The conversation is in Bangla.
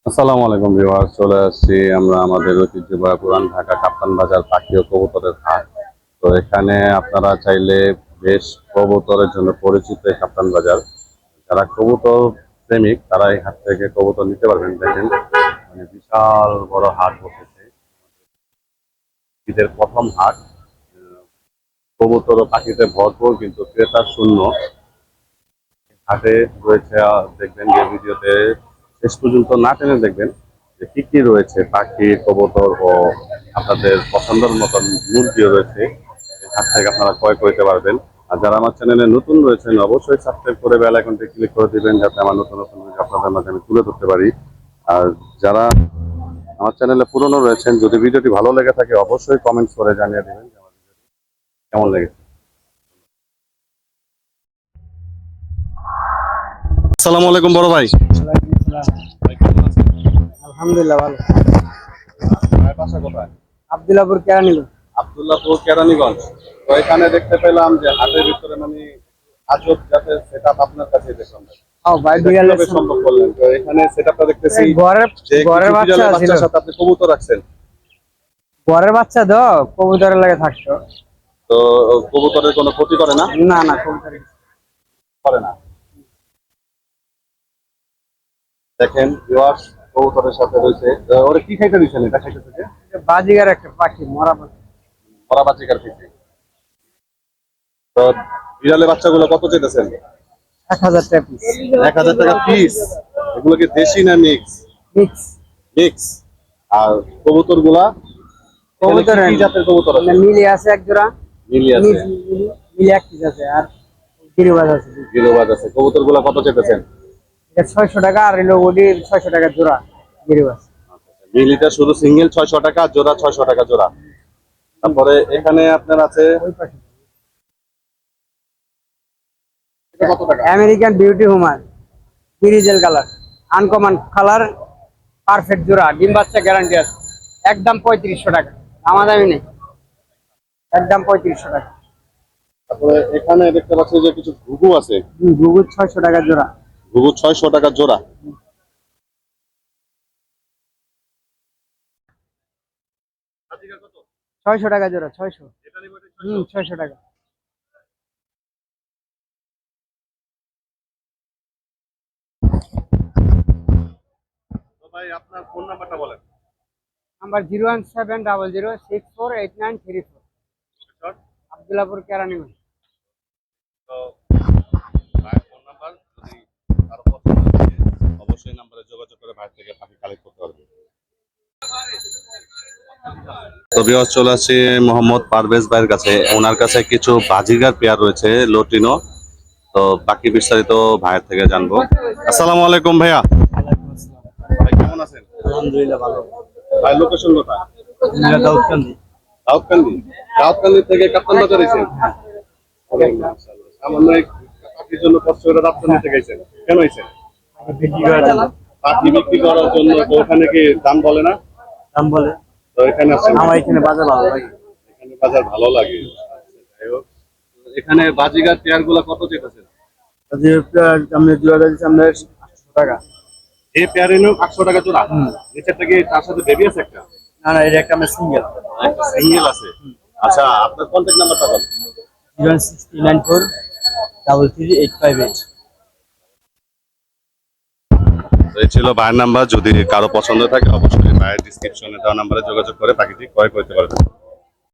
আসসালামু আলাইকুম ভিউয়ার্স, চলে আসছি আমরা আমাদের ঐতিহ্যবাহী পুরান ঢাকা কাপ্তান বাজার পাখি ও কবুতরের হাট। তো এখানে আপনারা চাইলে বেশ কবুতরের জন্য পরিচিত এই কাপ্তান বাজার। যারা কবুতর প্রেমিক তারা এই হাট থেকে কবুতর নিতে পারবেন। দেখেন মানে বিশাল বড় হাট বসেছে, ঈদের প্রথম হাট। কবুতর ও পাখিতে ভরপুর কিন্তু ক্রেতা শূন্য। হাটে রয়েছে দেখবেন যে ভিডিওতে শেষ পর্যন্ত না টেনে দেখবেন যে কি কি রয়েছে, পাখি, কবুতর ও আপনাদের পছন্দের মতন মুরগিও রয়েছে। এই হাট থেকে আপনারা ক্রয় করতে পারবেন। আর যারা আমার চ্যানেলে নতুন রয়েছেন অবশ্যই সাবস্ক্রাইব করে বেল আইকনটি ক্লিক করে দিবেন, যাতে আমার নতুন নতুন ভিডিও আপনাদের মাঝে আমি তুলে ধরতে পারি। আর যারা আমার চ্যানেলে পুরনো রয়েছেন, যদি ভিডিওটি ভালো লেগে থাকে অবশ্যই কমেন্টস করে জানিয়ে দেবেন যে আমার ভিডিওটি কেমন লেগেছে। আসসালামু আলাইকুম বড় ভাই। ওয়ালাইকুম আসসালাম। ভাই কেমন আছেন? আলহামদুলিল্লাহ ভালো। ভাইয়ের বাসা কোথায়? আব্দুল্লাহপুর কেরানীগঞ্জ। আব্দুল্লাহপুর কেরানীগঞ্জ। তো এখানে দেখতে পেলাম যে হাটের ভিতরে মানে আজব জাতের সেটআপ আপনার কাছে দেখলাম। ও ভাই এটা বিড়ালের কিভাবে সম্ভব করলেন? তো এখানে সেটআপটা দেখতেছি ঘরের যে ঘরের কিছু বাচ্চা বিড়ালের ছিল, বাচ্চার সাথে আপনি কবুতর রাখছেন। ঘরের বাচ্চা তো কবুতরের লাগে থাকতো। তো কবুতরের কোনো ক্ষতি করে না? না না কবুতরের করে না। দেখেন ভিউয়ার্স, কবুতরের সাথে রয়েছে ওরা কি খাইতে দিচ্ছেন? এটা খাইতে থেকে বাজিগার একটা পাখি, মরা পাখি। ওরা বাচ্চাকার খাইতে। তো বিড়ালের বাচ্চাগুলো কত চাইতেছেন? 1000 টাকা পিস। 1000 টাকা পিস। এগুলো কি দেশি না মিক্স? Mix mix. আর কবুতর গুলা কবুতর কি জাতের কবুতর আছে? মিলি আছে এক জোড়া, মিলি আছে, মিলি এক পিস আছে, আর গিরিবাজ আছে। গিলোবাজ আছে। কবুতর গুলা কত চেতেছেন? এটা 600 টাকা, আর এলো ওডি 600 টাকা জোড়া গিরিবাজ। মিলিটা শুধু সিঙ্গেল 600 টাকা, জোড়া 600 টাকা জোড়া। তারপরে এখানে আপনার আছে ওই পাখি এটা কত টাকা? American beauty homer, grizzle colour, uncommon colour, perfect জোড়া, ডিম বাচ্চা গ্যারান্টি আছে। একদম 3500 টাকা, দামাদামি নেই, একদম 3500 টাকা। তারপরে এখানে দেখতে পাচ্ছি যে কিছু ঘুঘু আছে। গুগল 600 টাকা জোড়া। ঘুঘু 600 টাকা জোড়া। 600 টাকা জোড়া, 600। 600 টাকা। তো ভাই আপনার ফোন নাম্বারটা বলেন। নাম্বার 0170006489334, আব্দুল্লাহপুর কেরানীগঞ্জ। তো ভাইয়ের ফোন নাম্বার যদি কারো পছন্দ থাকে অবশ্যই নাম্বারে যোগাযোগ করে ভাই থেকে পাখি কালেক্ট করতে পারবে। তো ভিউয়ার্স, চলে আসছি মোহাম্মদ পারভেজ ভাইয়ের কাছে। ওনার কাছে কিছু বাজিগার পেয়ার রয়েছে লটিনো। তো বাকি বিস্তারিত ভাইয়ের থেকে জানবো। আসসালামু আলাইকুম ভাইয়া। ভাই কেমন আছেন? আলহামদুলিল্লাহ ভালো। ভাই লোকেশন কোথায়? দাউদকান্দি। দাউদকান্দি। দাউদকান্দি থেকে কাপ্তান বাজার এসেছেন? সামান্য এক পাখির জন্য কষ্ট করে দাপ্তর নিতে গেছেন, কেন এসেছেন? পাখি বিক্রি করার জন্য। তো ওখানে কি দাম বলে না? দাম বলে। তো এখানে আসছেন? আমার এখানে বাজার ভালো লাগে। এখানে বাজার ভালো লাগে। যাই হোক, এখানে বাজিগার পেয়ার গুলা কত চেয়েছেন? আমরা জোড়া দিচ্ছি আমরা 800 টাকা। এই পেয়ার এনে 800 টাকা জোড়া। নিচেরটা কি তার সাথে বেবি আছে একটা? না না, এটা একটা আমরা সিঙ্গেল। একটা সিঙ্গেল আছে। আচ্ছা, আপনার কন্ট্যাক্ট নাম্বারটা বলুন। 06394333858। তো এই ছিল ভাইয়ের নাম্বার। যদি কারো পছন্দ থাকে অবশ্যই ভাইয়ের ডিসক্রিপশনে দেওয়া নাম্বারে যোগাযোগ করে পাখিটি ক্রয় করতে পারবেন।